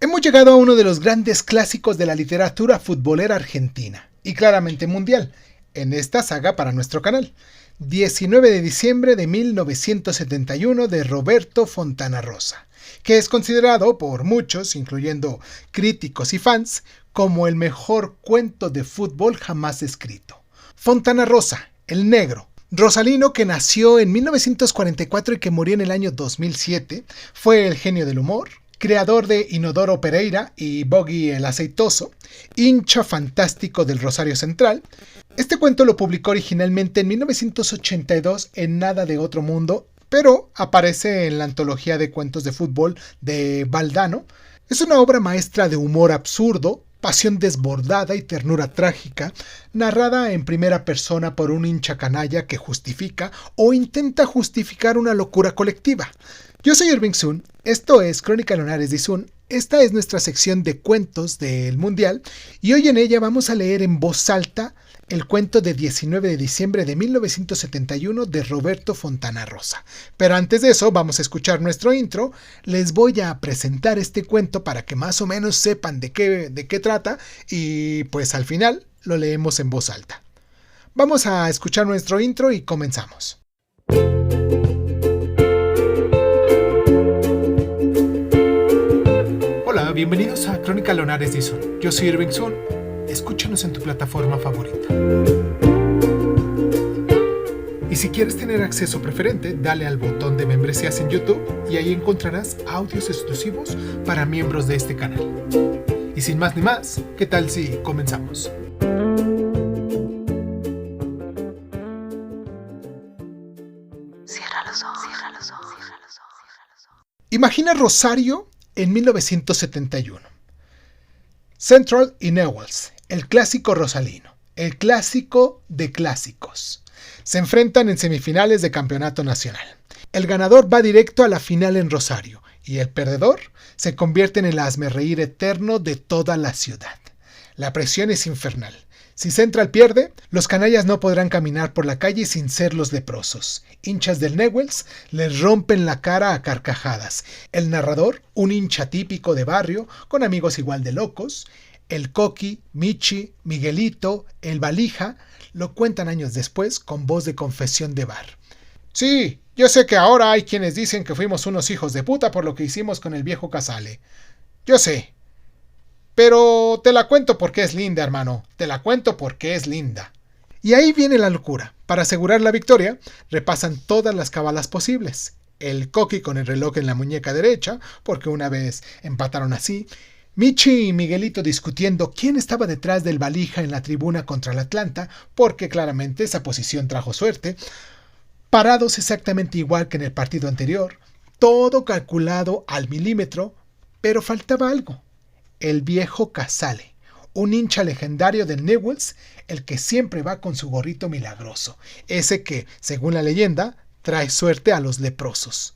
Hemos llegado a uno de los grandes clásicos de la literatura futbolera argentina y claramente mundial, en esta saga para nuestro canal. 19 de diciembre de 1971 de Roberto Fontana Rosa, que es considerado por muchos, incluyendo críticos y fans, como el mejor cuento de fútbol jamás escrito. Fontana Rosa, el negro, rosalino que nació en 1944 y que murió en el año 2007, fue el genio del humor, creador de Inodoro Pereira y Boggy el Aceitoso, hincha fanático del Rosario Central. Este cuento lo publicó originalmente en 1982 en Nada de Otro Mundo, pero aparece en la antología de cuentos de fútbol de Valdano. Es una obra maestra de humor absurdo, pasión desbordada y ternura trágica, narrada en primera persona por un hincha canalla que justifica o intenta justificar una locura colectiva. Yo soy Irving Sun, esto es Crónica Lunares de Sun, esta es nuestra sección de cuentos del Mundial y hoy en ella vamos a leer en voz alta el cuento de 19 de diciembre de 1971 de Roberto Fontana Rosa. Pero antes de eso vamos a escuchar nuestro intro, les voy a presentar este cuento para que más o menos sepan de qué trata y pues al final lo leemos en voz alta. Vamos a escuchar nuestro intro y comenzamos. Hola, bienvenidos a Crónica Lunares de Sun. Yo soy Irving Sun. Escúchanos en tu plataforma favorita. Y si quieres tener acceso preferente, dale al botón de membresías en YouTube y ahí encontrarás audios exclusivos para miembros de este canal. Y sin más ni más, ¿qué tal si comenzamos? Cierra los ojos, cierra los ojos, cierra los ojos, cierra los ojos. Imagina Rosario en 1971. Central y Newell's, el clásico rosalino, el clásico de clásicos. Se enfrentan en semifinales de campeonato nacional. El ganador va directo a la final en Rosario y el perdedor se convierte en el hazmerreír eterno de toda la ciudad. La presión es infernal. Si Central pierde, los canallas no podrán caminar por la calle sin ser los leprosos. Hinchas del Newell's les rompen la cara a carcajadas. El narrador, un hincha típico de barrio, con amigos igual de locos. El Coqui, Michi, Miguelito, el Valija, lo cuentan años después con voz de confesión de bar. Sí, yo sé que ahora hay quienes dicen que fuimos unos hijos de puta por lo que hicimos con el viejo Casale. Yo sé. Pero te la cuento porque es linda, hermano. Te la cuento porque es linda. Y ahí viene la locura. Para asegurar la victoria, repasan todas las cábalas posibles. El Coqui con el reloj en la muñeca derecha, porque una vez empataron así. Michi y Miguelito discutiendo quién estaba detrás del Valija en la tribuna contra el Atlanta, porque claramente esa posición trajo suerte. Parados exactamente igual que en el partido anterior. Todo calculado al milímetro, pero faltaba algo. El viejo Casale, un hincha legendario del Newell's, el que siempre va con su gorrito milagroso, ese que, según la leyenda, trae suerte a los leprosos.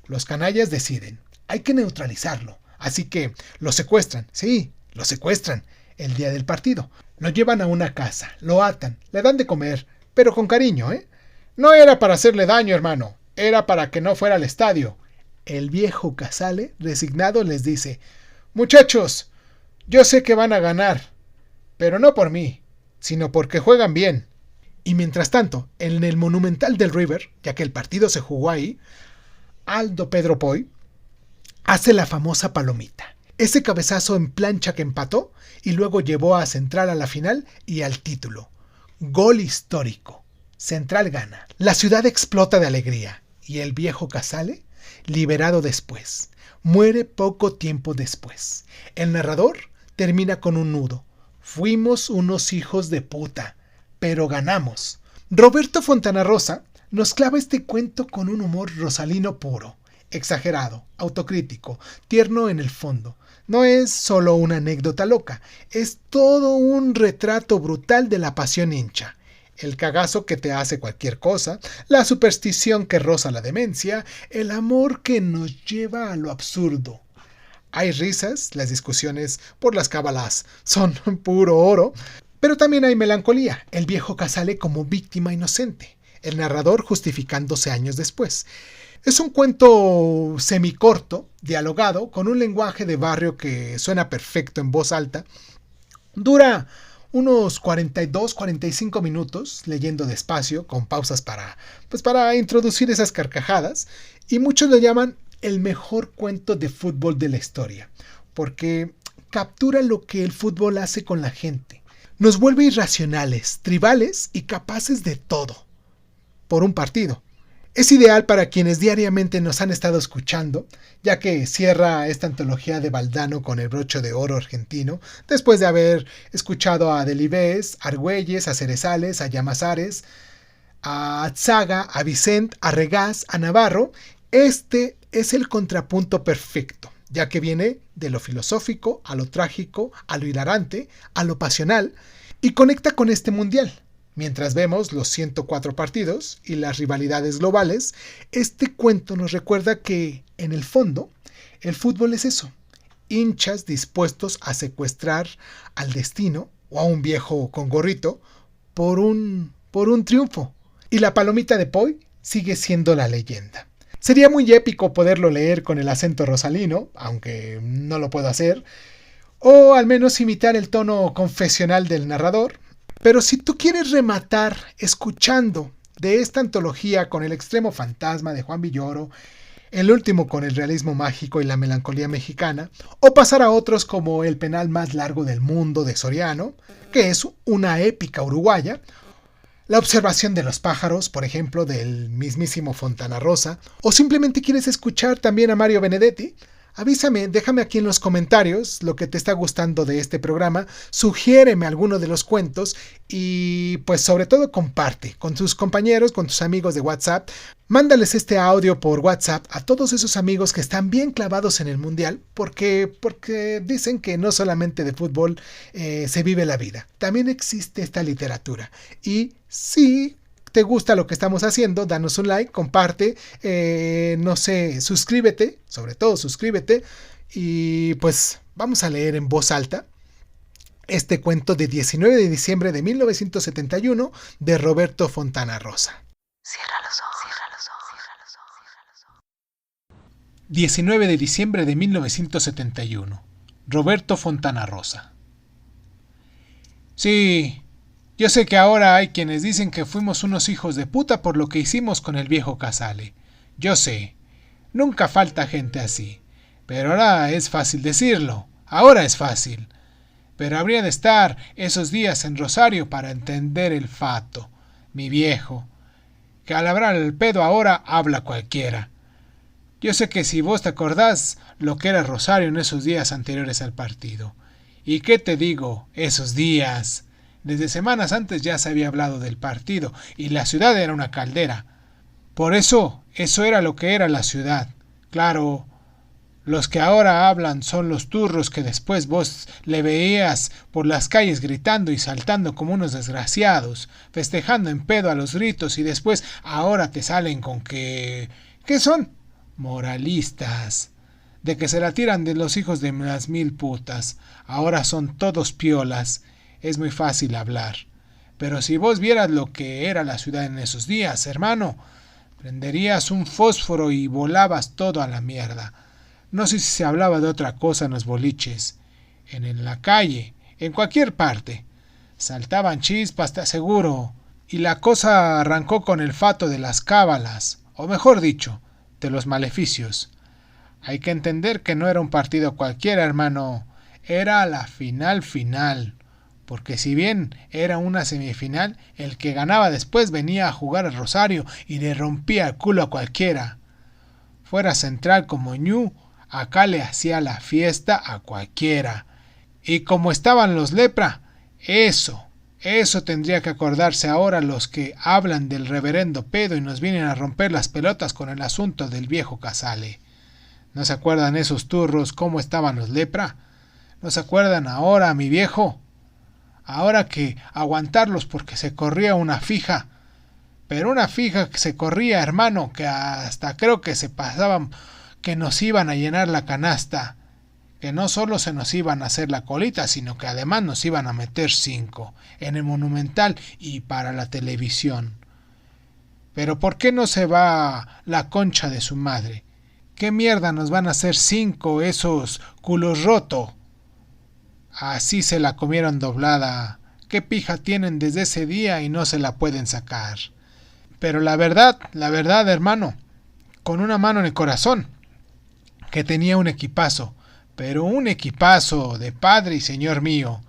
Los canallas deciden, hay que neutralizarlo, así que lo secuestran, sí, lo secuestran, el día del partido. Lo llevan a una casa, lo atan, le dan de comer, pero con cariño, ¿eh? No era para hacerle daño, hermano, era para que no fuera al estadio. El viejo Casale, resignado, les dice, muchachos, yo sé que van a ganar, pero no por mí, sino porque juegan bien. Y mientras tanto, en el Monumental del River, ya que el partido se jugó ahí, Aldo Pedro Poy hace la famosa palomita, ese cabezazo en plancha que empató y luego llevó a Central a la final y al título. Gol histórico. Central gana. La ciudad explota de alegría y el viejo Casale, liberado después, muere poco tiempo después. El narrador termina con un nudo. Fuimos unos hijos de puta, pero ganamos. Roberto Fontana Rosa nos clava este cuento con un humor rosalino puro, exagerado, autocrítico, tierno en el fondo. No es solo una anécdota loca, es todo un retrato brutal de la pasión hincha. El cagazo que te hace cualquier cosa, la superstición que roza la demencia, el amor que nos lleva a lo absurdo. Hay risas, las discusiones por las cábalas son puro oro, pero también hay melancolía, el viejo Casale como víctima inocente, el narrador justificándose años después. Es un cuento semicorto, dialogado, con un lenguaje de barrio que suena perfecto en voz alta. Dura unos 42-45 minutos, leyendo despacio, con pausas para introducir esas carcajadas, y muchos lo llaman el mejor cuento de fútbol de la historia, porque captura lo que el fútbol hace con la gente. Nos vuelve irracionales, tribales y capaces de todo, por un partido. Es ideal para quienes diariamente nos han estado escuchando, ya que cierra esta antología de Valdano con el broche de oro argentino, después de haber escuchado a Delibes, a Argüelles, a Cerezales, a Llamazares, a Atzaga, a Vicent, a Regás, a Navarro. Este es el contrapunto perfecto, ya que viene de lo filosófico a lo trágico, a lo hilarante, a lo pasional, y conecta con este mundial. Mientras vemos los 104 partidos y las rivalidades globales, este cuento nos recuerda que, en el fondo, el fútbol es eso: hinchas dispuestos a secuestrar al destino o a un viejo con gorrito por un triunfo. Y la palomita de Poi sigue siendo la leyenda. Sería muy épico poderlo leer con el acento rosalino, aunque no lo puedo hacer, o al menos imitar el tono confesional del narrador. Pero si tú quieres rematar escuchando de esta antología con el extremo fantasma de Juan Villoro, el último con el realismo mágico y la melancolía mexicana, o pasar a otros como El penal más largo del mundo de Soriano, que es una épica uruguaya, La observación de los pájaros, por ejemplo, del mismísimo Fontana Rosa, o simplemente quieres escuchar también a Mario Benedetti, avísame, déjame aquí en los comentarios lo que te está gustando de este programa, sugiéreme alguno de los cuentos y pues sobre todo comparte con tus compañeros, con tus amigos de WhatsApp. Mándales este audio por WhatsApp a todos esos amigos que están bien clavados en el mundial porque dicen que no solamente de fútbol se vive la vida, también existe esta literatura. Y sí, te gusta lo que estamos haciendo, danos un like, comparte, suscríbete, sobre todo suscríbete, y pues vamos a leer en voz alta este cuento de 19 de diciembre de 1971 de Roberto Fontana Rosa. Cierra los ojos, cierra los ojos, cierra los ojos, cierra los ojos. 19 de diciembre de 1971, Roberto Fontana Rosa. Sí, yo sé que ahora hay quienes dicen que fuimos unos hijos de puta por lo que hicimos con el viejo Casale. Yo sé, nunca falta gente así. Pero ahora es fácil decirlo, ahora es fácil. Pero habría de estar esos días en Rosario para entender el fato, mi viejo. Que al hablar el pedo ahora habla cualquiera. Yo sé que si vos te acordás lo que era Rosario en esos días anteriores al partido. ¿Y qué te digo, esos días? Desde semanas antes ya se había hablado del partido y la ciudad era una caldera. Por eso era lo que era la ciudad. Claro, los que ahora hablan son los turros que después vos le veías por las calles gritando y saltando como unos desgraciados, festejando en pedo a los gritos y después ahora te salen con que... ¿Qué son? Moralistas. De que se la tiran de los hijos de las mil putas. Ahora son todos piolas. Es muy fácil hablar. Pero si vos vieras lo que era la ciudad en esos días, hermano, prenderías un fósforo y volabas todo a la mierda. No sé si se hablaba de otra cosa en los boliches, en la calle, en cualquier parte. Saltaban chispas, te aseguro. Y la cosa arrancó con el fato de las cábalas, o mejor dicho, de los maleficios. Hay que entender que no era un partido cualquiera, hermano. Era la final. Porque si bien era una semifinal, el que ganaba después venía a jugar a Rosario y le rompía el culo a cualquiera. Fuera Central como Ñu, acá le hacía la fiesta a cualquiera. Y como estaban los lepra, eso tendría que acordarse ahora los que hablan del reverendo pedo y nos vienen a romper las pelotas con el asunto del viejo Casale. ¿No se acuerdan esos turros cómo estaban los lepra? ¿No se acuerdan ahora, mi viejo? Ahora que aguantarlos porque se corría una fija. Pero una fija que se corría, hermano, que hasta creo que se pasaban, que nos iban a llenar la canasta. Que no solo se nos iban a hacer la colita, sino que además nos iban a meter 5 en el Monumental y para la televisión. Pero ¿por qué no se va la concha de su madre? ¿Qué mierda nos van a hacer 5 esos culos roto? Así se la comieron doblada. ¿Qué pija tienen desde ese día y no se la pueden sacar? Pero la verdad, hermano, con una mano en el corazón, que tenía un equipazo, pero un equipazo de padre y señor mío.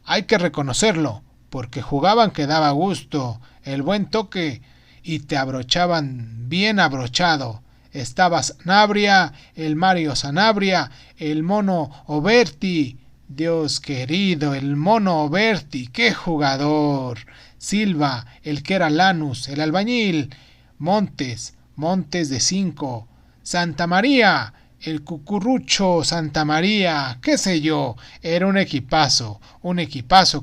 Hay que reconocerlo, porque jugaban que daba gusto, el buen toque, y te abrochaban bien abrochado. Estaba Sanabria, el Mario Sanabria, el mono Oberti. Dios querido, el mono Oberti, qué jugador. Silva, el que era Lanús, el albañil. Montes de 5. Santa María, el cucurrucho Santa María, qué sé yo, era un equipazo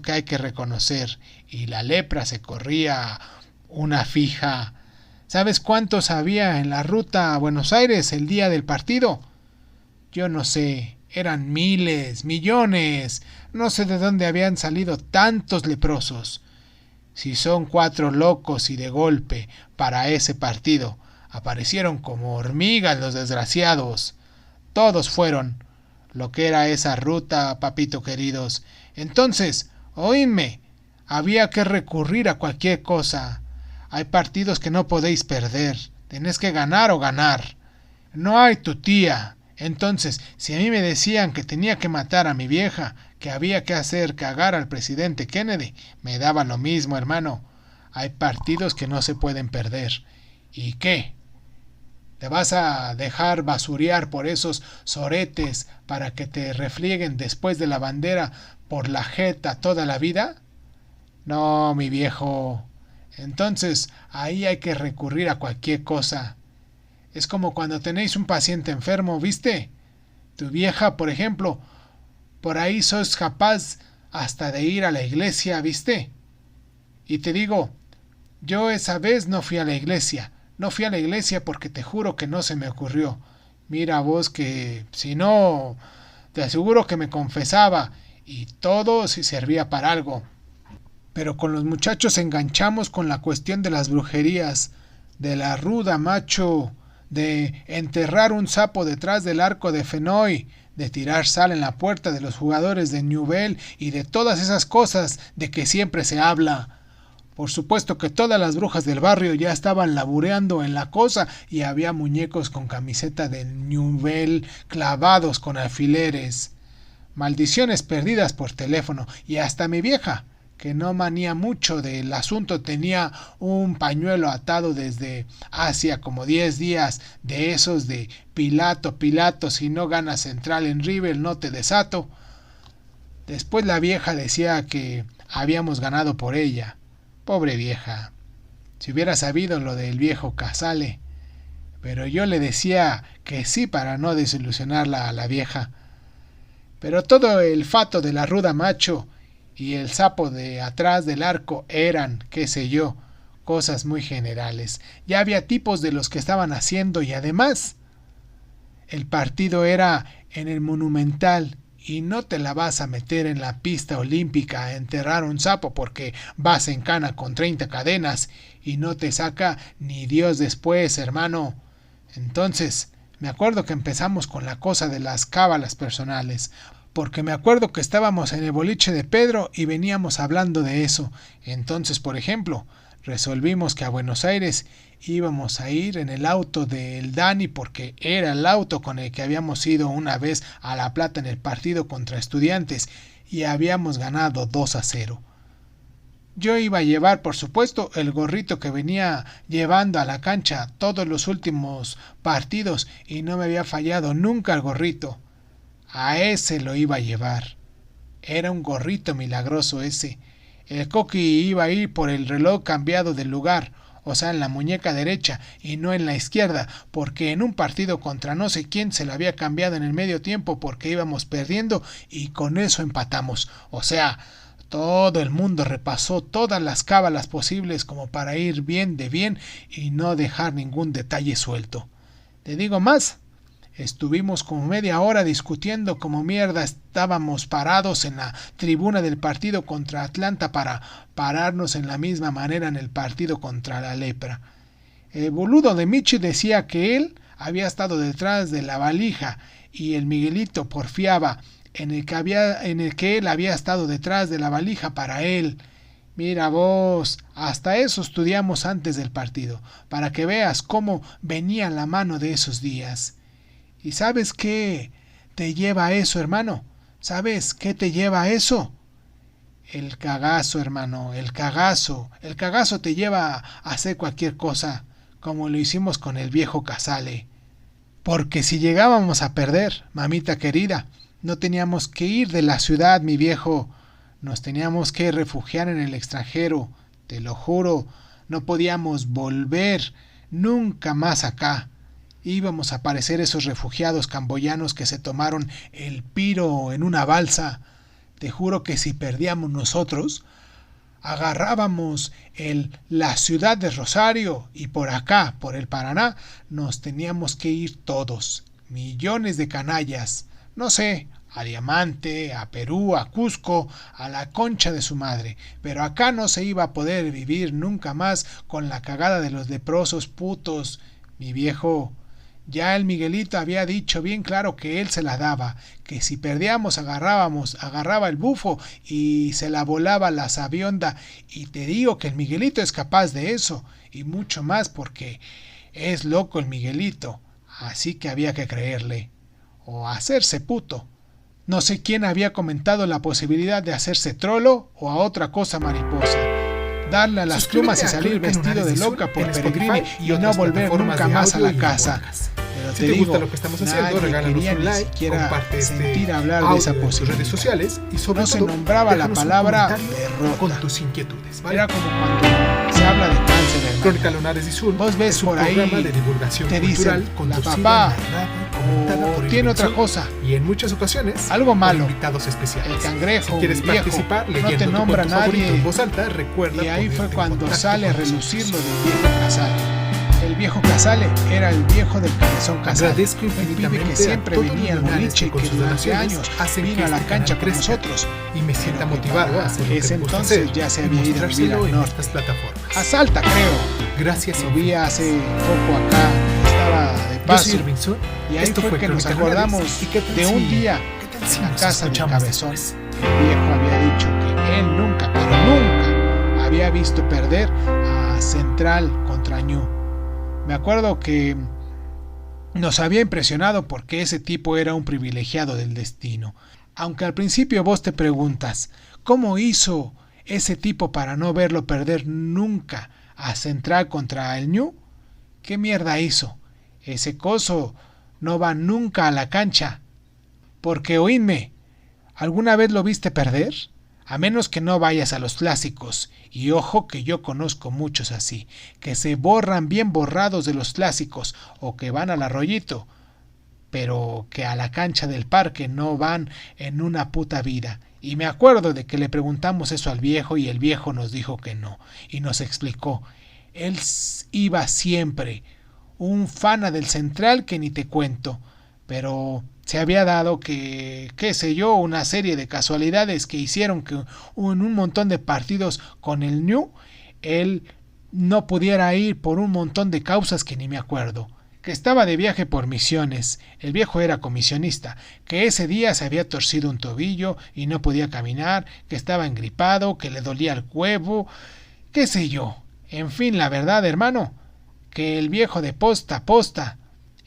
que hay que reconocer. Y la lepra se corría una fija. ¿Sabes cuántos había en la ruta a Buenos Aires el día del partido? Yo no sé, eran miles, millones, no sé de dónde habían salido tantos leprosos. Si son 4 locos y de golpe para ese partido, aparecieron como hormigas los desgraciados. Todos fueron lo que era esa ruta, papito queridos. Entonces, oídme, había que recurrir a cualquier cosa. Hay partidos que no podéis perder, tenés que ganar o ganar. No hay tu tía. Entonces, si a mí me decían que tenía que matar a mi vieja, que había que hacer cagar al presidente Kennedy, me daba lo mismo, hermano. Hay partidos que no se pueden perder. ¿Y qué? ¿Te vas a dejar basurear por esos soretes para que te refrieguen después de la bandera por la jeta toda la vida? No, mi viejo. Entonces, ahí hay que recurrir a cualquier cosa. Es como cuando tenéis un paciente enfermo, ¿viste? Tu vieja, por ejemplo, por ahí sos capaz hasta de ir a la iglesia, ¿viste? Y te digo, yo esa vez no fui a la iglesia. No fui a la iglesia porque te juro que no se me ocurrió. Mira vos que si no, te aseguro que me confesaba y todo si servía para algo. Pero con los muchachos enganchamos con la cuestión de las brujerías, de la ruda, macho, de enterrar un sapo detrás del arco de Fenoy, de tirar sal en la puerta de los jugadores de Newell y de todas esas cosas de que siempre se habla. Por supuesto que todas las brujas del barrio ya estaban labureando en la cosa y había muñecos con camiseta de Newell clavados con alfileres. Maldiciones perdidas por teléfono y hasta mi vieja, que no manía mucho del asunto, tenía un pañuelo atado desde hacía como 10 días de esos de Pilato, si no ganas Central en River no te desato. Después la vieja decía que habíamos ganado por ella. Pobre vieja, si hubiera sabido lo del viejo Casale. Pero yo le decía que sí para no desilusionarla a la vieja. Pero todo el fato de la ruda macho y el sapo de atrás del arco eran, qué sé yo, cosas muy generales. Ya había tipos de los que estaban haciendo y además el partido era en el Monumental y no te la vas a meter en la pista olímpica a enterrar un sapo porque vas en cana con 30 cadenas y no te saca ni Dios después, hermano. Entonces, me acuerdo que empezamos con la cosa de las cábalas personales, porque me acuerdo que estábamos en el boliche de Pedro y veníamos hablando de eso. Entonces, por ejemplo, resolvimos que a Buenos Aires íbamos a ir en el auto del Dani porque era el auto con el que habíamos ido una vez a La Plata en el partido contra Estudiantes y habíamos ganado 2-0. Yo iba a llevar, por supuesto, el gorrito que venía llevando a la cancha todos los últimos partidos y no me había fallado nunca el gorrito. A ese lo iba a llevar. Era un gorrito milagroso ese. El Coqui iba a ir por el reloj cambiado de lugar, o sea, en la muñeca derecha y no en la izquierda, porque en un partido contra no sé quién se lo había cambiado en el medio tiempo porque íbamos perdiendo y con eso empatamos. O sea, todo el mundo repasó todas las cábalas posibles como para ir bien de bien y no dejar ningún detalle suelto. Te digo más. Estuvimos como media hora discutiendo cómo mierda estábamos parados en la tribuna del partido contra Atlanta para pararnos en la misma manera en el partido contra la lepra. El boludo de Michi decía que él había estado detrás de la valija y el Miguelito porfiaba en el que él había estado detrás de la valija para él. Mira vos, hasta eso estudiamos antes del partido, para que veas cómo venía la mano de esos días. ¿Y sabes qué te lleva a eso, hermano? ¿Sabes qué te lleva a eso? El cagazo, hermano, el cagazo. El cagazo te lleva a hacer cualquier cosa, como lo hicimos con el viejo Casale. Porque si llegábamos a perder, mamita querida, no teníamos que ir de la ciudad, mi viejo. Nos teníamos que refugiar en el extranjero, te lo juro. No podíamos volver nunca más acá. Íbamos a parecer esos refugiados camboyanos que se tomaron el piro en una balsa. Te juro que si perdíamos nosotros, agarrábamos la ciudad de Rosario y por acá, por el Paraná, nos teníamos que ir todos, millones de canallas, no sé, a Diamante, a Perú, a Cusco, a la concha de su madre, pero acá no se iba a poder vivir nunca más con la cagada de los leprosos putos, mi viejo. Ya el Miguelito había dicho bien claro que él se la daba, que si perdíamos agarraba el bufo y se la volaba la sabionda, y te digo que el Miguelito es capaz de eso, y mucho más porque es loco el Miguelito, así que había que creerle, o hacerse puto. No sé quién había comentado la posibilidad de hacerse trolo o a otra cosa mariposa. Darle a las plumas y salir vestido de loca por Peregrini y no volver nunca más a la casa. Pero si te gusta lo que estamos haciendo, regálanos un like, comparte sentir hablar de esa posibilidad en tus redes sociales y sobre no todo se nombraba la palabra derrota. Con tus inquietudes, ¿vale? Era como cuando se habla de cáncer, hermano. Crónica Lunares y Sur. Vos ves por ahí, de divulgación te dicen la papá o tiene otra cosa y en muchas ocasiones algo malo, invitados especiales. el cangrejo, si quieres viejo, participar no te nombra nadie en voz alta, recuerda, y ahí fue cuando sale a relucir lo del viejo Casale. El viejo Casale era el viejo del cabezón Casale, agradezco el pibe infinitamente que siempre a todos venía al los boliche y con que sus durante donaciones años hacen vino que a la este cancha canal con crezca nosotros y me sienta motivado a hacer lo ese que me gusta entonces hacer ya se y había ido a vivir mostrárselo al en norte, estas plataformas. a Salta creo. Gracias. Lo vi hace poco acá, estaba de Yo paso soy Irving Sun. y ahí Esto fue que nos Crónica acordamos Lunares. ¿Y qué tal de si- un día qué tal en si la nos casa del escuchamos cabezón. después? El viejo había dicho que él nunca, pero nunca había visto perder a Central contra Ñu. Me acuerdo que nos había impresionado porque ese tipo era un privilegiado del destino. Aunque al principio vos te preguntas, ¿cómo hizo ese tipo para no verlo perder nunca a Central contra el Ñu? ¿Qué mierda hizo? Ese coso no va nunca a la cancha. Porque oídme, ¿alguna vez lo viste perder? A menos que no vayas a los clásicos, y ojo que yo conozco muchos así, que se borran bien borrados de los clásicos, o que van al arroyito, pero que a la cancha del parque no van en una puta vida. Y me acuerdo de que le preguntamos eso al viejo y el viejo nos dijo que no, y nos explicó. Él iba siempre, un fana del Central que ni te cuento, pero se había dado que, qué sé yo, una serie de casualidades que hicieron que en un montón de partidos con el Ñu, él no pudiera ir por un montón de causas que ni me acuerdo. Que estaba de viaje por misiones, el viejo era comisionista, que ese día se había torcido un tobillo y no podía caminar, que estaba engripado, que le dolía el huevo, qué sé yo. En fin, la verdad, hermano, que el viejo de posta a posta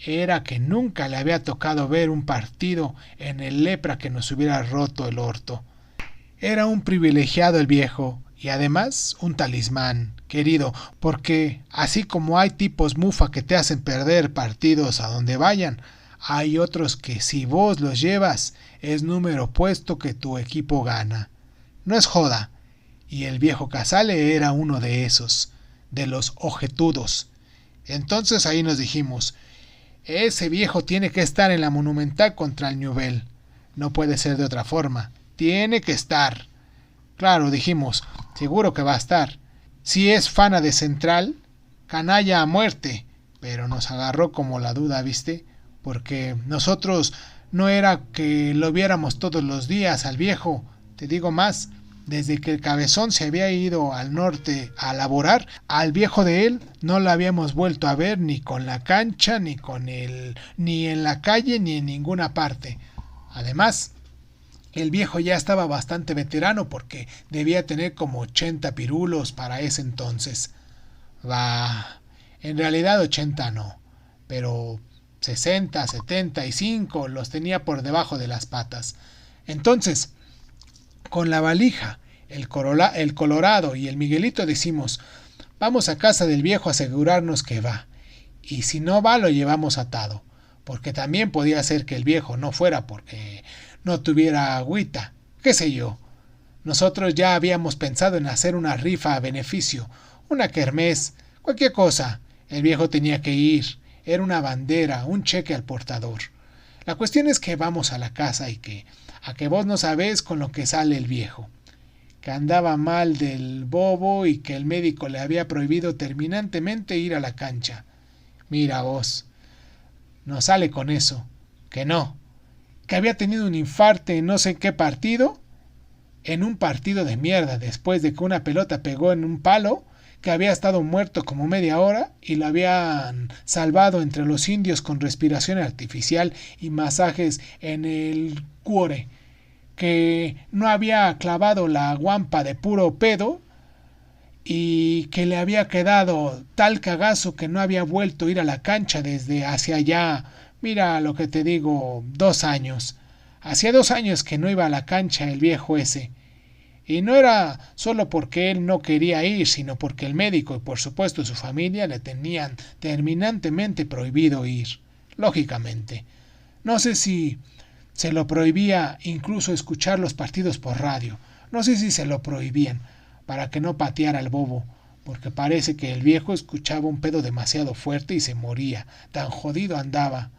era que nunca le había tocado ver un partido en el Lepra que nos hubiera roto el orto. Era un privilegiado el viejo, y además un talismán, querido, porque así como hay tipos mufa que te hacen perder partidos a donde vayan, hay otros que si vos los llevas es número puesto que tu equipo gana. No es joda, y el viejo Casale era uno de esos, de los ojetudos. Entonces ahí nos dijimos, ese viejo tiene que estar en la Monumental contra el Newell. No puede ser de otra forma. Tiene que estar. Claro, dijimos, seguro que va a estar. Si es fana de Central, canalla a muerte. Pero nos agarró como la duda, ¿viste? Porque nosotros no era que lo viéramos todos los días al viejo. Te digo más, Desde que el cabezón se había ido al norte a laborar, al viejo de él no lo habíamos vuelto a ver ni con la cancha, ni en la calle, ni en ninguna parte. Además, el viejo ya estaba bastante veterano porque debía tener como 80 pirulos para ese entonces. Va, en realidad 80 no, pero 60, 75 los tenía por debajo de las patas. Entonces, con la valija, el Colorado y el Miguelito decimos, vamos a casa del viejo a asegurarnos que va. Y si no va, lo llevamos atado. Porque también podía ser que el viejo no fuera porque no tuviera agüita. ¿Qué sé yo? Nosotros ya habíamos pensado en hacer una rifa a beneficio, una kermés, cualquier cosa. El viejo tenía que ir. Era una bandera, un cheque al portador. La cuestión es que vamos a la casa y a que vos no sabés con lo que sale el viejo, que andaba mal del bobo y que el médico le había prohibido terminantemente ir a la cancha. Mira vos, no sale con eso, que no, que había tenido un infarto en no sé qué partido, en un partido de mierda después de que una pelota pegó en un palo, que había estado muerto como media hora y lo habían salvado entre los indios con respiración artificial y masajes en el cuore, que no había clavado la guampa de puro pedo y que le había quedado tal cagazo que no había vuelto a ir a la cancha desde hacia allá, mira lo que te digo, 2 años. Hacía 2 años que no iba a la cancha el viejo ese. Y no era solo porque él no quería ir, sino porque el médico y por supuesto su familia le tenían terminantemente prohibido ir. Lógicamente. No sé si se lo prohibía incluso escuchar los partidos por radio. No sé si se lo prohibían para que no pateara al bobo, porque parece que el viejo escuchaba un pedo demasiado fuerte y se moría. Tan jodido andaba.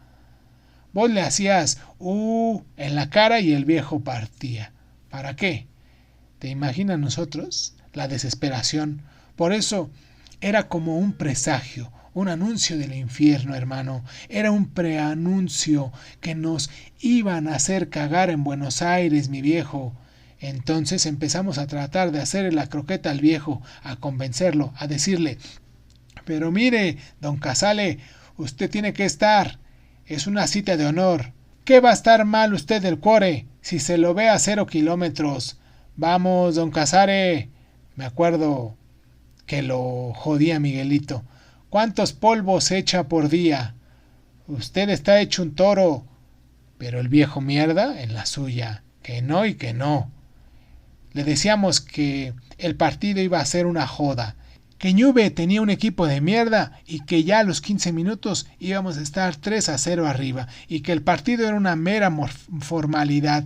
Vos le hacías en la cara y el viejo partía. ¿Para qué? ¿Te imaginas nosotros? La desesperación. Por eso era como un presagio, un anuncio del infierno, hermano. Era un preanuncio que nos iban a hacer cagar en Buenos Aires, mi viejo. Entonces empezamos a tratar de hacerle la croqueta al viejo, a convencerlo, a decirle, pero mire, don Casale, usted tiene que estar. Es una cita de honor. ¿Qué va a estar mal usted del cuore si se lo ve a 0 kilómetros? Vamos, don Casare. Me acuerdo que lo jodía Miguelito. ¿Cuántos polvos echa por día? Usted está hecho un toro. Pero el viejo mierda en la suya. Que no y que no. Le decíamos que el partido iba a ser una joda. Que Ñube tenía un equipo de mierda y que ya a los 15 minutos íbamos a estar 3-0 arriba. Y que el partido era una mera formalidad.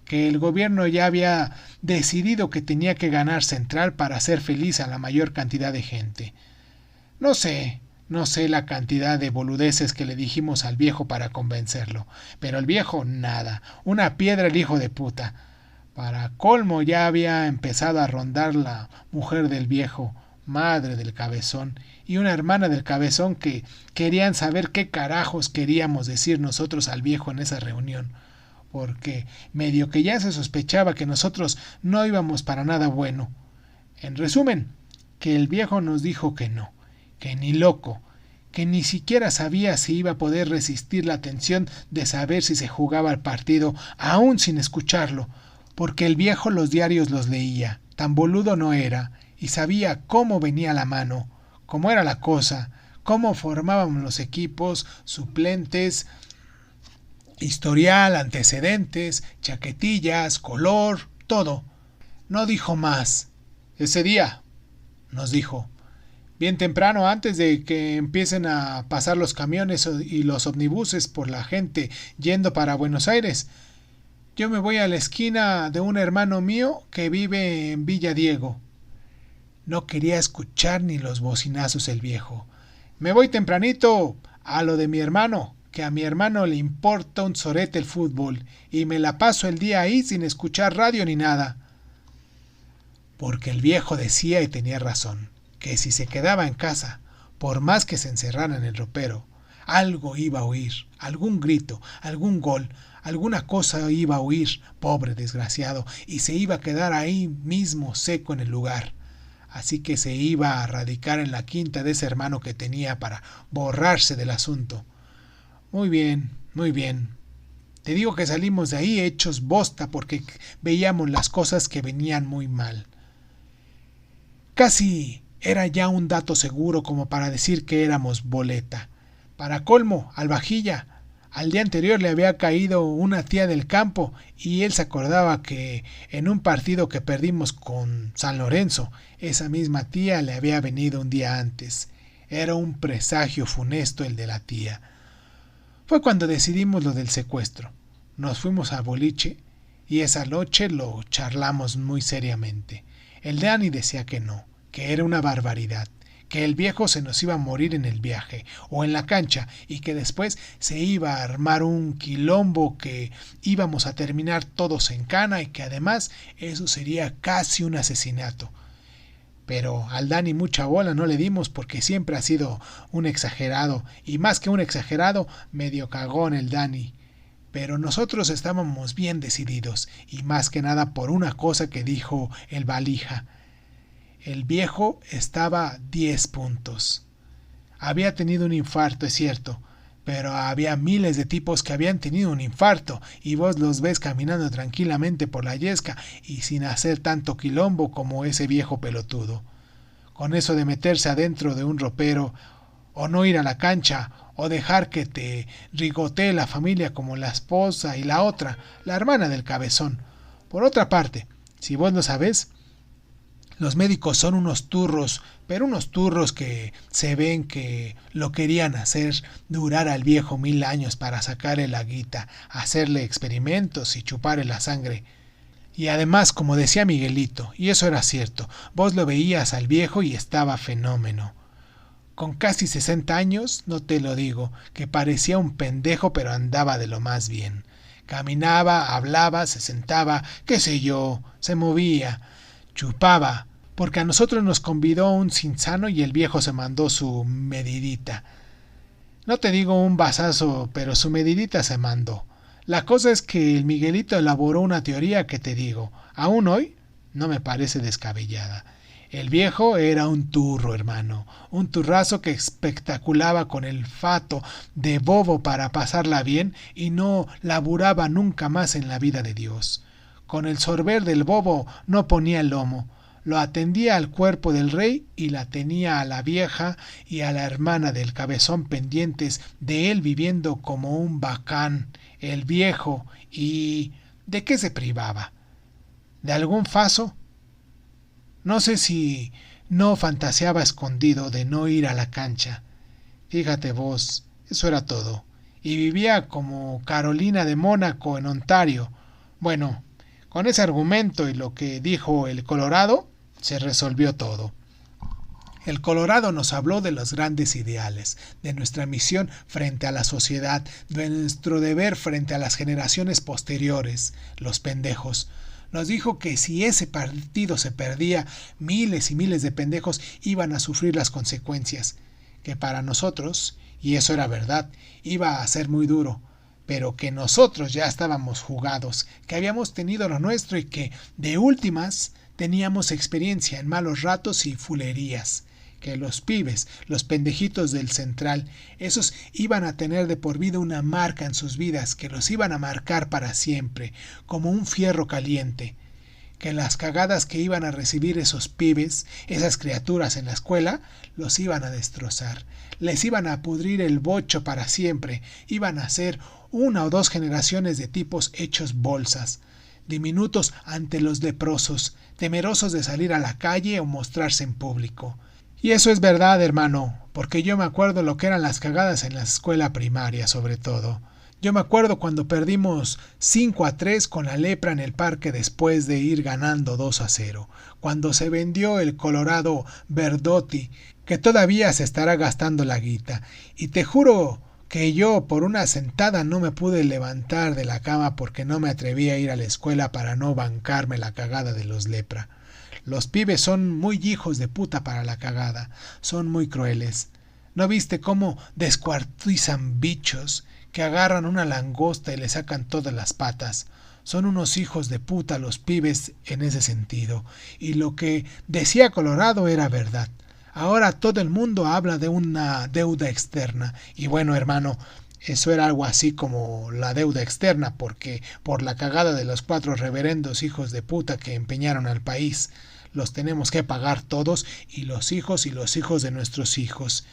Que el gobierno ya había decidido que tenía que ganar Central para hacer feliz a la mayor cantidad de gente. No sé la cantidad de boludeces que le dijimos al viejo para convencerlo, pero el viejo nada, una piedra el hijo de puta. Para colmo ya había empezado a rondar la mujer del viejo, madre del cabezón, y una hermana del cabezón que querían saber qué carajos queríamos decir nosotros al viejo en esa reunión. Porque medio que ya se sospechaba que nosotros no íbamos para nada bueno. En resumen, que el viejo nos dijo que no, que ni loco, que ni siquiera sabía si iba a poder resistir la tensión de saber si se jugaba el partido, aún sin escucharlo, porque el viejo los diarios los leía, tan boludo no era, y sabía cómo venía la mano, cómo era la cosa, cómo formábamos los equipos, suplentes, historial, antecedentes, chaquetillas, color, todo. No dijo más. Ese día nos dijo, bien temprano, antes de que empiecen a pasar los camiones y los omnibuses por la gente yendo para Buenos Aires, yo me voy a la esquina de un hermano mío que vive en Villa Diego. No quería escuchar ni los bocinazos el viejo. Me voy tempranito a lo de mi hermano, que a mi hermano le importa un sorete el fútbol, y me la paso el día ahí sin escuchar radio ni nada. Porque el viejo decía, y tenía razón, que si se quedaba en casa, por más que se encerrara en el ropero, Algo iba a oír, algún grito, algún gol, alguna cosa iba a oír, pobre desgraciado, y se iba a quedar ahí mismo seco en el lugar. Así que se iba a radicar en la quinta de ese hermano que tenía para borrarse del asunto. Muy bien, muy bien. Te digo que salimos de ahí hechos bosta porque veíamos las cosas que venían muy mal. Casi era ya un dato seguro como para decir que éramos boleta. Para colmo, al vajilla, al día anterior le había caído una tía del campo y él se acordaba que en un partido que perdimos con San Lorenzo, esa misma tía le había venido un día antes. Era un presagio funesto el de la tía. Fue cuando decidimos lo del secuestro. Nos fuimos al boliche y esa noche lo charlamos muy seriamente. El Dani decía que no, que era una barbaridad, que el viejo se nos iba a morir en el viaje o en la cancha y que después se iba a armar un quilombo que íbamos a terminar todos en cana y que además eso sería casi un asesinato. Pero al Dani mucha bola no le dimos porque siempre ha sido un exagerado y más que un exagerado, medio cagón el Dani. Pero nosotros estábamos bien decididos y más que nada por una cosa que dijo el valija. El viejo estaba 10 puntos. Había tenido un infarto, es cierto, pero había miles de tipos que habían tenido un infarto y vos los ves caminando tranquilamente por la yesca y sin hacer tanto quilombo como ese viejo pelotudo. Con eso de meterse adentro de un ropero o no ir a la cancha o dejar que te rigotee la familia como la esposa y la otra, la hermana del cabezón. Por otra parte, si vos lo sabés, los médicos son unos turros, pero unos turros que se ven que lo querían hacer durar al viejo 1000 años para sacarle la guita, hacerle experimentos y chuparle la sangre. Y además, como decía Miguelito, y eso era cierto, vos lo veías al viejo y estaba fenómeno. Con casi 60 años, no te lo digo, que parecía un pendejo pero andaba de lo más bien. Caminaba, hablaba, se sentaba, qué sé yo, se movía, chupaba, porque a nosotros nos convidó un cinzano y el viejo se mandó su medidita. No te digo un vasazo, pero su medidita se mandó. La cosa es que el Miguelito elaboró una teoría que te digo, aún hoy no me parece descabellada. El viejo era un turro, hermano, un turrazo que espectaculaba con el fato de bobo para pasarla bien y no laburaba nunca más en la vida de Dios. Con el sorber del bobo no ponía el lomo, lo atendía al cuerpo del rey y la tenía a la vieja y a la hermana del cabezón pendientes de él viviendo como un bacán, el viejo, y ¿de qué se privaba? ¿De algún faso? No sé si no fantaseaba escondido de no ir a la cancha. Fíjate vos, eso era todo. Y vivía como Carolina de Mónaco en Ontario. Bueno, con ese argumento y lo que dijo el Colorado, se resolvió todo. El Colorado nos habló de los grandes ideales, de nuestra misión frente a la sociedad, de nuestro deber frente a las generaciones posteriores, los pendejos. Nos dijo que si ese partido se perdía, miles y miles de pendejos iban a sufrir las consecuencias, que para nosotros, y eso era verdad, iba a ser muy duro, pero que nosotros ya estábamos jugados, que habíamos tenido lo nuestro y que, de últimas, teníamos experiencia en malos ratos y fulerías, que los pibes, los pendejitos del Central, esos iban a tener de por vida una marca en sus vidas que los iban a marcar para siempre, como un fierro caliente, que las cagadas que iban a recibir esos pibes, esas criaturas en la escuela, los iban a destrozar, les iban a pudrir el bocho para siempre, iban a ser 1 o 2 generaciones de tipos hechos bolsas, diminutos ante los leprosos, temerosos de salir a la calle o mostrarse en público. Y eso es verdad, hermano, porque yo me acuerdo lo que eran las cagadas en la escuela primaria, sobre todo. Yo me acuerdo cuando perdimos 5-3 con la lepra en el parque después de ir ganando 2-0, cuando se vendió el Colorado Verdotti, que todavía se estará gastando la guita, y te juro que yo por una sentada no me pude levantar de la cama porque no me atreví a ir a la escuela para no bancarme la cagada de los lepra. Los pibes son muy hijos de puta para la cagada, son muy crueles. ¿No viste cómo descuartizan bichos que agarran una langosta y le sacan todas las patas? Son unos hijos de puta los pibes en ese sentido. Y lo que decía Colorado era verdad. Ahora todo el mundo habla de una deuda externa. Y bueno, hermano, eso era algo así como la deuda externa, porque por la cagada de los 4 reverendos hijos de puta que empeñaron al país, los tenemos que pagar todos, y los hijos de nuestros hijos.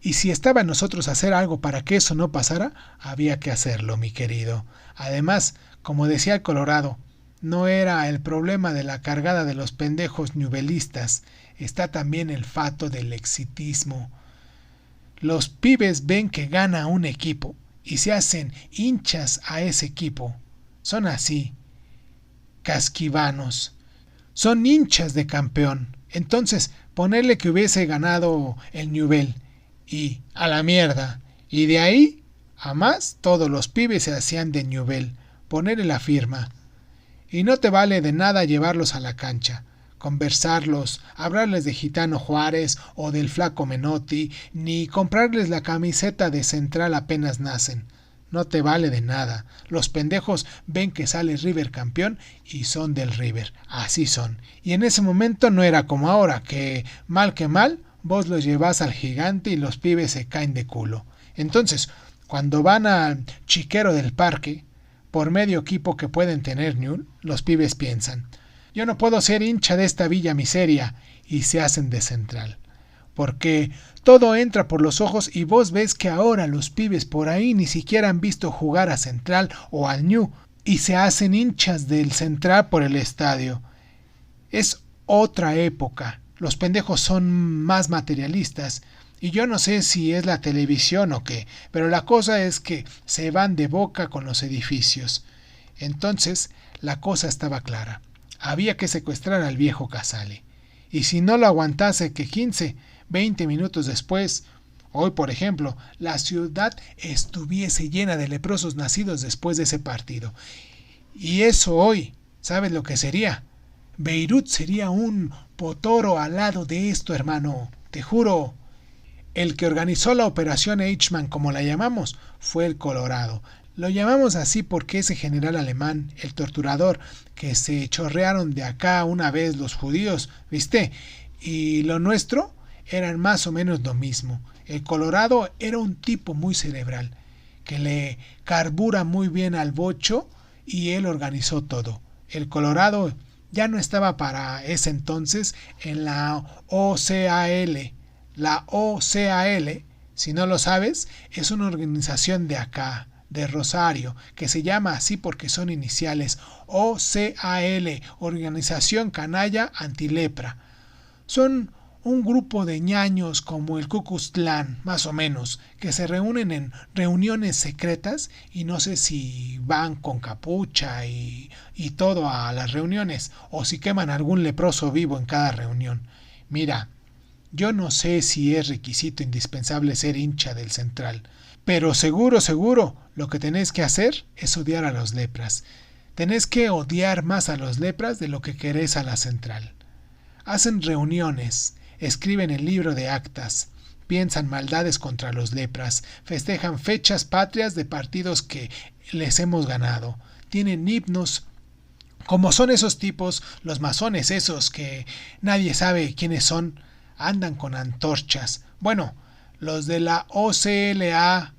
Y si estaba en nosotros hacer algo para que eso no pasara, había que hacerlo, mi querido. Además, como decía el Colorado, no era el problema de la cargada de los pendejos newellistas, está también el fato del exitismo. Los pibes ven que gana un equipo y se hacen hinchas a ese equipo. Son así, casquivanos. Son hinchas de campeón. Entonces, ponerle que hubiese ganado el Newell y a la mierda. Y de ahí a más, todos los pibes se hacían de Newell. Ponerle la firma. Y no te vale de nada llevarlos a la cancha, conversarlos, hablarles de Gitano Juárez o del Flaco Menotti, ni comprarles la camiseta de Central apenas nacen. No te vale de nada. Los pendejos ven que sale River campeón y son del River. Así son. Y en ese momento no era como ahora, que mal, vos los llevas al gigante y los pibes se caen de culo. Entonces, cuando van al chiquero del parque, por medio equipo que pueden tener Newell, los pibes piensan: yo no puedo ser hincha de esta villa miseria, y se hacen de Central. Porque todo entra por los ojos y vos ves que ahora los pibes por ahí ni siquiera han visto jugar a Central o al New y se hacen hinchas del Central por el estadio. Es otra época. Los pendejos son más materialistas. Y yo no sé si es la televisión o qué, pero la cosa es que se van de boca con los edificios. Entonces, la cosa estaba clara. Había que secuestrar al viejo Casale. Y si no lo aguantase que 15, 20 minutos después, hoy por ejemplo, la ciudad estuviese llena de leprosos nacidos después de ese partido. Y eso hoy, ¿sabes lo que sería? Beirut sería un potoro al lado de esto, hermano. Te juro. El que organizó la operación Eichmann, como la llamamos, fue el Colorado. Lo llamamos así porque ese general alemán, el torturador, que se chorrearon de acá una vez los judíos, ¿viste? Y lo nuestro eran más o menos lo mismo. El Colorado era un tipo muy cerebral, que le carbura muy bien al bocho, y él organizó todo. El Colorado ya no estaba para ese entonces en la OCAL. La OCAL, si no lo sabes, es una organización de acá, de Rosario, que se llama así porque son iniciales: OCAL, Organización Canalla Antilepra. Son un grupo de ñaños como el Ku Klux Klan, más o menos, que se reúnen en reuniones secretas y no sé si van con capucha y todo a las reuniones, o si queman algún leproso vivo en cada reunión. Mira, yo no sé si es requisito indispensable ser hincha del Central, pero seguro, lo que tenés que hacer es odiar a los lepras. Tenés que odiar más a los lepras de lo que querés a la Central. Hacen reuniones, escriben el libro de actas, piensan maldades contra los lepras, festejan fechas patrias de partidos que les hemos ganado, tienen himnos. Como son esos tipos, los masones esos que nadie sabe quiénes son, andan con antorchas. Bueno, los de la OCLA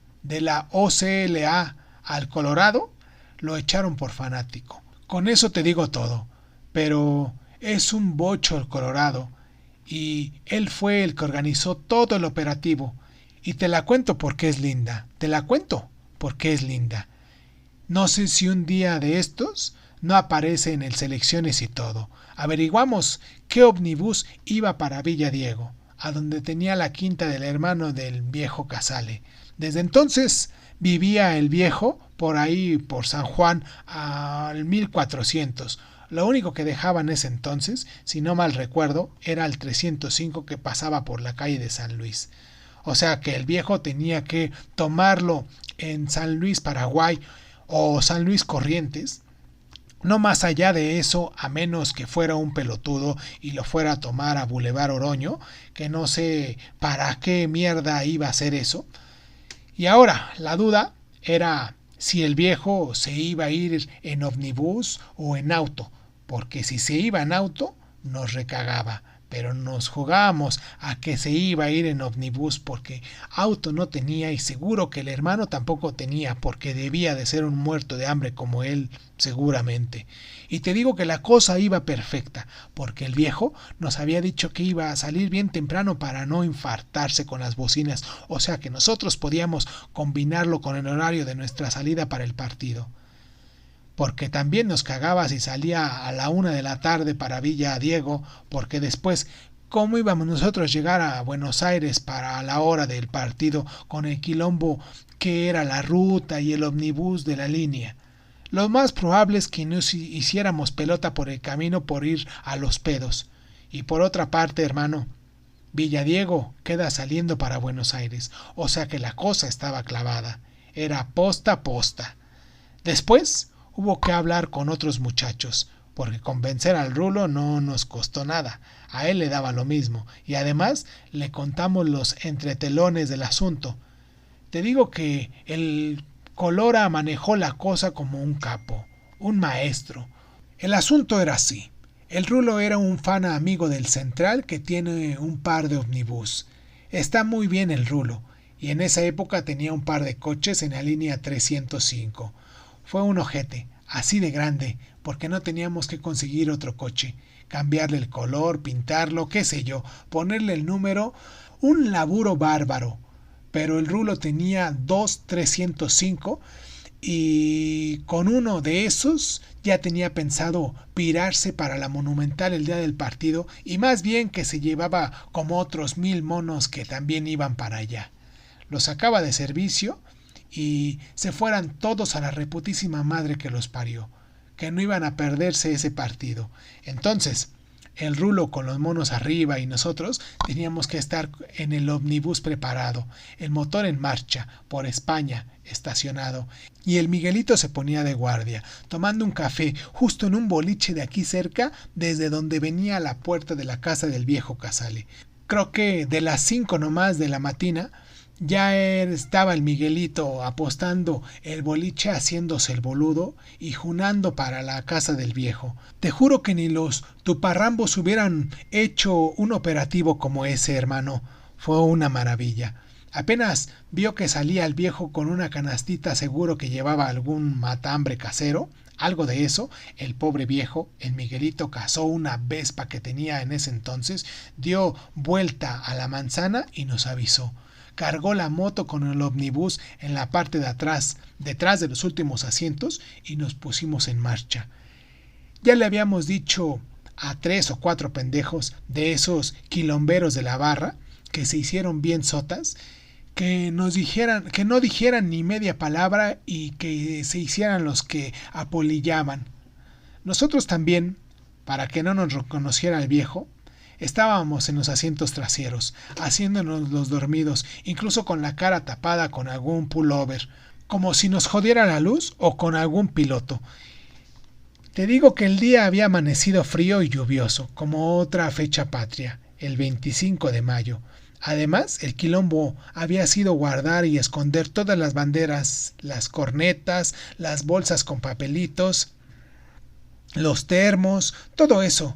al Colorado lo echaron por fanático. Con eso te digo todo. Pero es un bocho el Colorado, y él fue el que organizó todo el operativo. Y te la cuento porque es linda. No sé si un día de estos no aparece en el Selecciones y todo. Averiguamos qué ómnibus iba para Villa Diego, a donde tenía la quinta del hermano del viejo Casale. Desde entonces vivía el viejo por ahí, por San Juan, al 1400. Lo único que dejaba en ese entonces, si no mal recuerdo, era el 305 que pasaba por la calle de San Luis. O sea que el viejo tenía que tomarlo en San Luis, Paraguay, o San Luis Corrientes, No más allá de eso, a menos que fuera un pelotudo y lo fuera a tomar a Boulevard Oroño, que no sé para qué mierda iba a hacer eso. Y ahora, la duda era si el viejo se iba a ir en ómnibus o en auto, porque si se iba en auto, nos recagaba. Pero nos jugábamos a que se iba a ir en ómnibus porque auto no tenía y seguro que el hermano tampoco tenía porque debía de ser un muerto de hambre como él seguramente. Y te digo que la cosa iba perfecta porque el viejo nos había dicho que iba a salir bien temprano para no infartarse con las bocinas, o sea que nosotros podíamos combinarlo con el horario de nuestra salida para el partido. Porque también nos cagaba si salía a la 1 de la tarde para Villa Diego, porque después, ¿cómo íbamos nosotros a llegar a Buenos Aires para la hora del partido con el quilombo que era la ruta y el ómnibus de la línea? Lo más probable es que nos hiciéramos pelota por el camino por ir a los pedos. Y por otra parte, hermano, Villadiego queda saliendo para Buenos Aires, o sea que la cosa estaba clavada. Era posta a posta. Después hubo que hablar con otros muchachos, porque convencer al Rulo no nos costó nada, a él le daba lo mismo, y además le contamos los entretelones del asunto. Te digo que el Colora manejó la cosa como un capo, un maestro. El asunto era así. El Rulo era un fana amigo del Central que tiene un par de ómnibus. Está muy bien el Rulo, y en esa época tenía un par de coches en la línea 305. Fue un ojete, así de grande, porque no teníamos que conseguir otro coche, cambiarle el color, pintarlo, qué sé yo, ponerle el número, un laburo bárbaro. Pero el Rulo tenía 2 305 y con uno de esos ya tenía pensado pirarse para la Monumental el día del partido y más bien que se llevaba como otros 1000 monos que también iban para allá. Los sacaba de servicio y se fueran todos a la reputísima madre que los parió, que no iban a perderse ese partido. Entonces, el Rulo con los monos arriba y nosotros teníamos que estar en el ómnibus preparado, el motor en marcha, por España, estacionado, y el Miguelito se ponía de guardia, tomando un café justo en un boliche de aquí cerca, desde donde venía a la puerta de la casa del viejo Casale. Creo que de las 5 nomás de la matina, ya estaba el Miguelito apostando el boliche haciéndose el boludo y junando para la casa del viejo. Te juro que ni los tuparrambos hubieran hecho un operativo como ese, hermano. Fue una maravilla. Apenas vio que salía el viejo con una canastita, seguro que llevaba algún matambre casero, algo de eso, el pobre viejo, el Miguelito cazó una Vespa que tenía en ese entonces, dio vuelta a la manzana y nos avisó. Cargó la moto con el ómnibus en la parte de atrás, detrás de los últimos asientos, y nos pusimos en marcha. Ya le habíamos dicho a 3 o 4 pendejos de esos quilomberos de la barra, que se hicieron bien sotas, que nos dijeran, que no dijeran ni media palabra y que se hicieran los que apolillaban. Nosotros también, para que no nos reconociera el viejo, estábamos en los asientos traseros, haciéndonos los dormidos, incluso con la cara tapada con algún pullover, como si nos jodiera la luz o con algún piloto. Te digo que el día había amanecido frío y lluvioso, como otra fecha patria, el 25 de mayo. Además, el quilombo había sido guardar y esconder todas las banderas, las cornetas, las bolsas con papelitos, los termos, todo eso.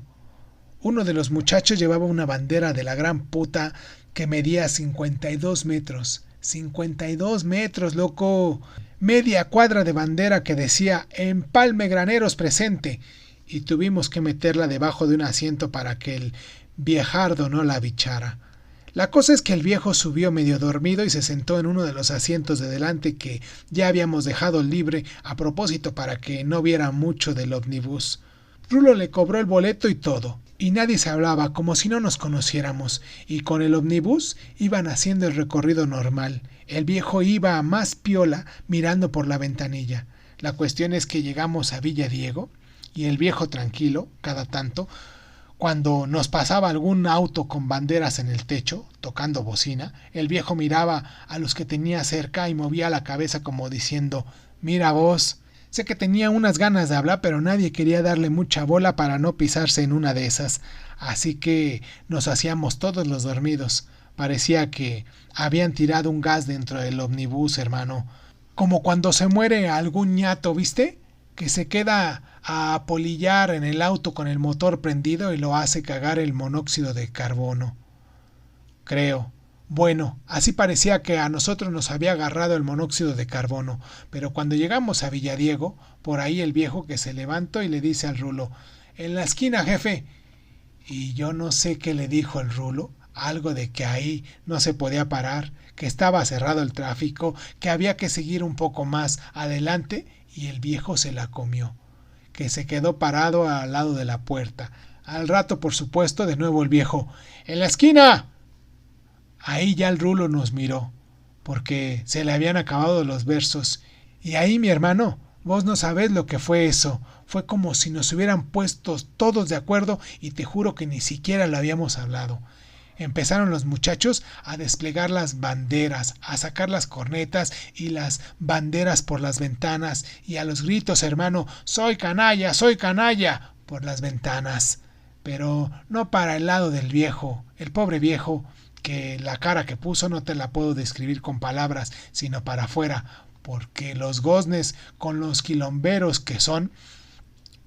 Uno de los muchachos llevaba una bandera de la gran puta que medía 52 metros. 52 metros, loco. Media cuadra de bandera que decía Empalme Graneros presente. Y tuvimos que meterla debajo de un asiento para que el viejardo no la bichara. La cosa es que el viejo subió medio dormido y se sentó en uno de los asientos de delante que ya habíamos dejado libre a propósito para que no viera mucho del ómnibus. Rulo le cobró el boleto y todo, y nadie se hablaba como si no nos conociéramos, y con el ómnibus iban haciendo el recorrido normal. El viejo iba a más piola mirando por la ventanilla. La cuestión es que llegamos a Villa Diego, y el viejo tranquilo, cada tanto, cuando nos pasaba algún auto con banderas en el techo, tocando bocina, el viejo miraba a los que tenía cerca y movía la cabeza como diciendo, «Mira vos». Sé que tenía unas ganas de hablar, pero nadie quería darle mucha bola para no pisarse en una de esas. Así que nos hacíamos todos los dormidos. Parecía que habían tirado un gas dentro del ómnibus, hermano. Como cuando se muere algún ñato, ¿viste? Que se queda a apolillar en el auto con el motor prendido y lo hace cagar el monóxido de carbono. Creo. Bueno, así parecía que a nosotros nos había agarrado el monóxido de carbono, pero cuando llegamos a Villadiego, por ahí el viejo que se levantó y le dice al Rulo, en la esquina, jefe. Y yo no sé qué le dijo el Rulo, algo de que ahí no se podía parar, que estaba cerrado el tráfico, que había que seguir un poco más adelante, y el viejo se la comió, que se quedó parado al lado de la puerta. Al rato, por supuesto, de nuevo el viejo, ¡en la esquina! Ahí ya el Rulo nos miró, porque se le habían acabado los versos, y ahí, mi hermano, vos no sabés lo que fue eso. Fue como si nos hubieran puesto todos de acuerdo y te juro que ni siquiera lo habíamos hablado. Empezaron los muchachos a desplegar las banderas, a sacar las cornetas y las banderas por las ventanas y a los gritos, hermano, soy canalla, por las ventanas. Pero no para el lado del viejo, el pobre viejo, que la cara que puso no te la puedo describir con palabras, sino para afuera, porque los goznes, con los quilomberos que son,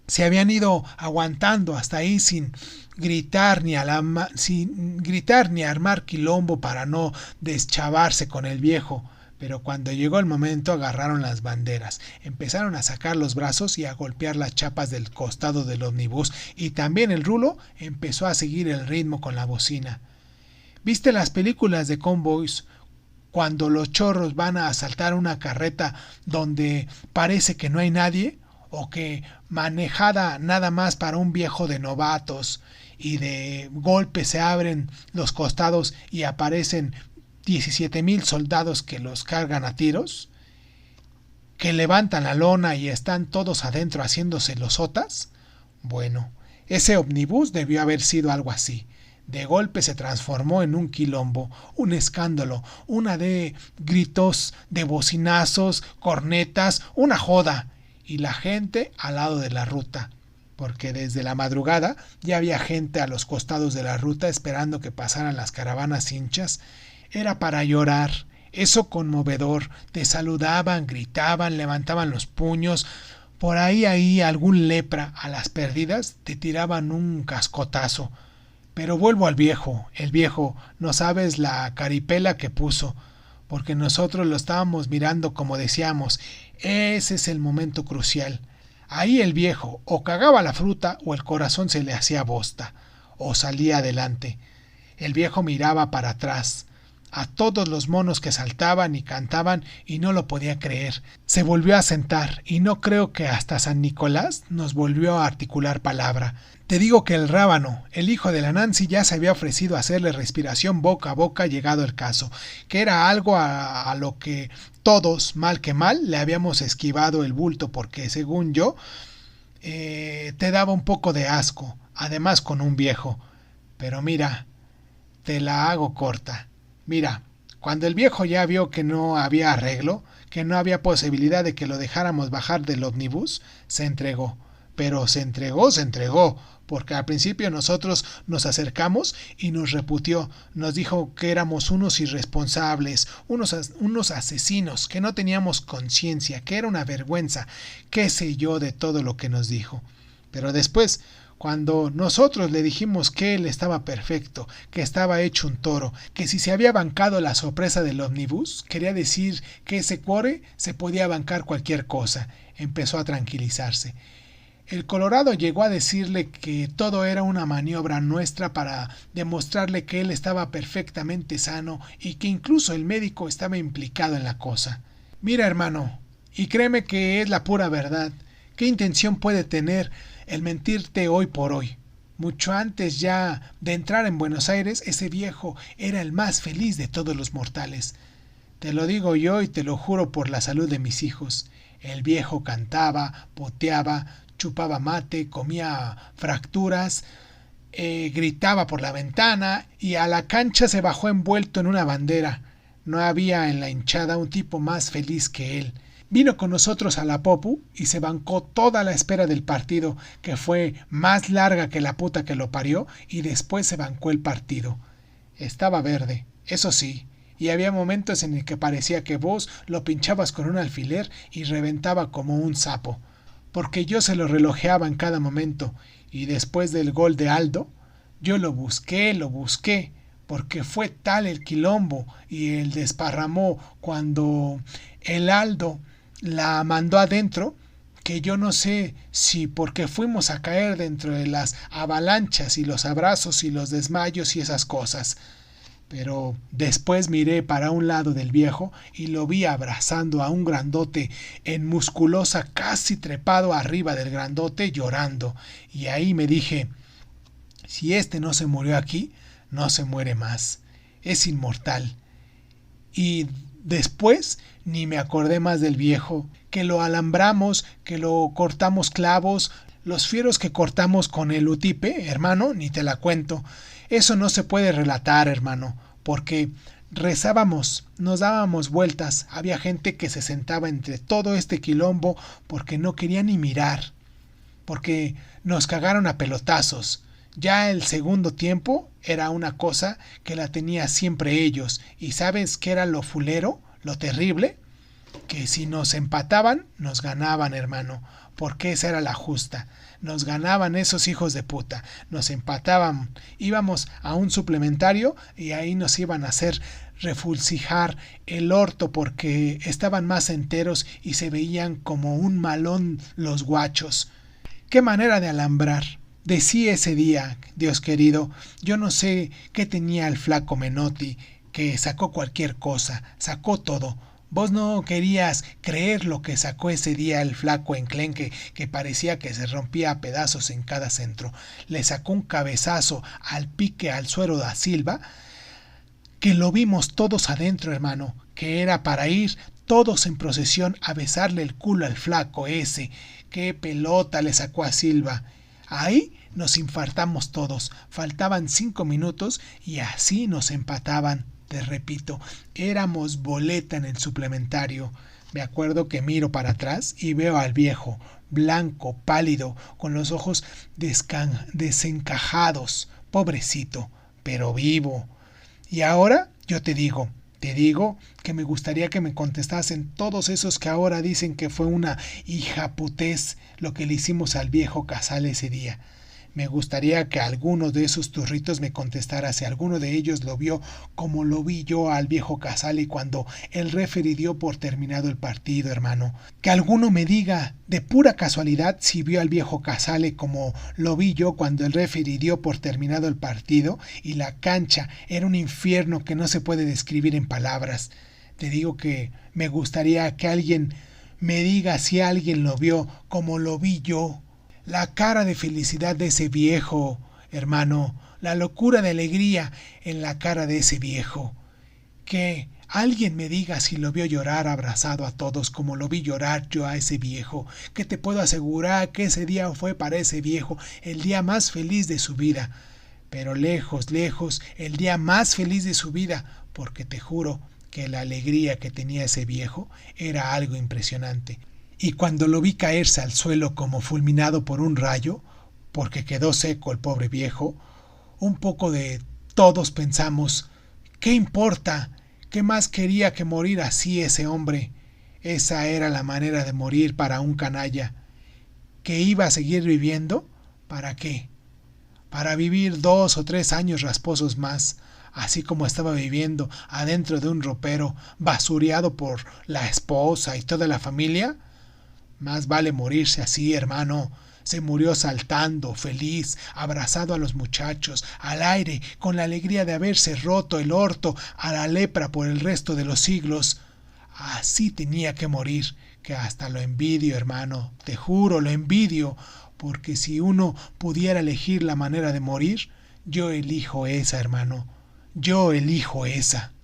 se habían ido aguantando hasta ahí sin gritar ni armar quilombo para no deschavarse con el viejo. Pero cuando llegó el momento agarraron las banderas, empezaron a sacar los brazos y a golpear las chapas del costado del ómnibus, y también el Rulo empezó a seguir el ritmo con la bocina. ¿Viste las películas de cowboys cuando los chorros van a asaltar una carreta donde parece que no hay nadie? O que manejada nada más para un viejo de novatos y de golpe se abren los costados y aparecen 17,000 soldados que los cargan a tiros, que levantan la lona y están todos adentro haciéndose los otas. Bueno, ese ómnibus debió haber sido algo así. De golpe se transformó en un quilombo, un escándalo, una de gritos, de bocinazos, cornetas, una joda, y la gente al lado de la ruta, porque desde la madrugada ya había gente a los costados de la ruta esperando que pasaran las caravanas hinchas. Era para llorar, eso conmovedor, te saludaban, gritaban, levantaban los puños, por ahí algún lepra a las perdidas te tiraban un cascotazo. Pero vuelvo al viejo, el viejo, no sabes la caripela que puso, porque nosotros lo estábamos mirando como decíamos, ese es el momento crucial. Ahí el viejo o cagaba la fruta o el corazón se le hacía bosta, o salía adelante. El viejo miraba para atrás, a todos los monos que saltaban y cantaban y no lo podía creer. Se volvió a sentar y no creo que hasta San Nicolás nos volvió a articular palabra. Te digo que el rábano, el hijo de la Nancy, ya se había ofrecido a hacerle respiración boca a boca llegado el caso, que era algo a lo que todos, mal que mal, le habíamos esquivado el bulto porque, según yo, te daba un poco de asco, además con un viejo. Pero mira, te la hago corta. Mira, cuando el viejo ya vio que no había arreglo, que no había posibilidad de que lo dejáramos bajar del ómnibus, se entregó. Pero se entregó, porque al principio nosotros nos acercamos y nos reputió, nos dijo que éramos unos irresponsables, unos asesinos, que no teníamos conciencia, que era una vergüenza, qué sé yo de todo lo que nos dijo. Pero después, cuando nosotros le dijimos que él estaba perfecto, que estaba hecho un toro, que si se había bancado la sorpresa del ómnibus, quería decir que ese cuore se podía bancar cualquier cosa, empezó a tranquilizarse. El Colorado llegó a decirle que todo era una maniobra nuestra para demostrarle que él estaba perfectamente sano y que incluso el médico estaba implicado en la cosa. Mira, hermano, y créeme que es la pura verdad, ¿qué intención puede tener el mentirte hoy por hoy? Mucho antes ya de entrar en Buenos Aires, ese viejo era el más feliz de todos los mortales. Te lo digo yo y te lo juro por la salud de mis hijos. El viejo cantaba, poteaba, chupaba mate, comía fracturas, gritaba por la ventana y a la cancha se bajó envuelto en una bandera. No había en la hinchada un tipo más feliz que él. Vino con nosotros a la Popu y se bancó toda la espera del partido, que fue más larga que la puta que lo parió, y después se bancó el partido. Estaba verde, eso sí, y había momentos en el que parecía que vos lo pinchabas con un alfiler y reventaba como un sapo, porque yo se lo relojeaba en cada momento, y después del gol de Aldo, yo lo busqué, porque fue tal el quilombo y el desparramó cuando el Aldo la mandó adentro, que yo no sé si porque fuimos a caer dentro de las avalanchas y los abrazos y los desmayos y esas cosas. Pero después miré para un lado del viejo y lo vi abrazando a un grandote en musculosa, casi trepado arriba del grandote, llorando. Y ahí me dije, si este no se murió aquí, no se muere más. Es inmortal. Y después ni me acordé más del viejo, que lo alambramos, que lo cortamos clavos, los fieros que cortamos con el utipe, hermano, ni te la cuento. Eso no se puede relatar, hermano, porque rezábamos, nos dábamos vueltas, había gente que se sentaba entre todo este quilombo porque no quería ni mirar, porque nos cagaron a pelotazos. Ya el segundo tiempo era una cosa que la tenía siempre ellos, y ¿sabes qué era lo fulero, lo terrible? Que si nos empataban, nos ganaban, hermano, porque esa era la justa. Nos ganaban esos hijos de puta, nos empataban, íbamos a un suplementario y ahí nos iban a hacer refulcijar el orto porque estaban más enteros y se veían como un malón los guachos. ¡Qué manera de alambrar! Decí ese día, Dios querido, yo no sé qué tenía el flaco Menotti, que sacó cualquier cosa, sacó todo. Vos no querías creer lo que sacó ese día el flaco Enclenque, que parecía que se rompía a pedazos en cada centro. Le sacó un cabezazo al pique al Suero da Silva, que lo vimos todos adentro, hermano, que era para ir todos en procesión a besarle el culo al flaco ese. ¡Qué pelota le sacó a Silva! Ahí nos infartamos todos, faltaban 5 minutos y así nos empataban. Te repito, éramos boleta en el suplementario. Me acuerdo que miro para atrás y veo al viejo, blanco, pálido, con los ojos desencajados, pobrecito, pero vivo. Y ahora yo te digo que me gustaría que me contestasen todos esos que ahora dicen que fue una hijaputez lo que le hicimos al viejo Casale ese día. Me gustaría que alguno de esos turritos me contestara si alguno de ellos lo vio como lo vi yo al viejo Casale cuando el referee dio por terminado el partido, hermano. Que alguno me diga de pura casualidad si vio al viejo Casale como lo vi yo cuando el referee dio por terminado el partido y la cancha era un infierno que no se puede describir en palabras. Te digo que me gustaría que alguien me diga si alguien lo vio como lo vi yo. La cara de felicidad de ese viejo, hermano, la locura de alegría en la cara de ese viejo. Que alguien me diga si lo vio llorar abrazado a todos como lo vi llorar yo a ese viejo, que te puedo asegurar que ese día fue para ese viejo el día más feliz de su vida. Pero lejos, lejos, el día más feliz de su vida, porque te juro que la alegría que tenía ese viejo era algo impresionante. Y cuando lo vi caerse al suelo como fulminado por un rayo, porque quedó seco el pobre viejo, un poco de todos pensamos, ¿qué importa? ¿Qué más quería que morir así ese hombre? Esa era la manera de morir para un canalla. ¿Que iba a seguir viviendo? ¿Para qué? Para vivir 2 o 3 años rasposos más, así como estaba viviendo adentro de un ropero, basureado por la esposa y toda la familia. Más vale morirse así, hermano. Se murió saltando, feliz, abrazado a los muchachos, al aire, con la alegría de haberse roto el orto a la lepra por el resto de los siglos. Así tenía que morir, que hasta lo envidio, hermano, te juro, lo envidio, porque si uno pudiera elegir la manera de morir, yo elijo esa, hermano, yo elijo esa.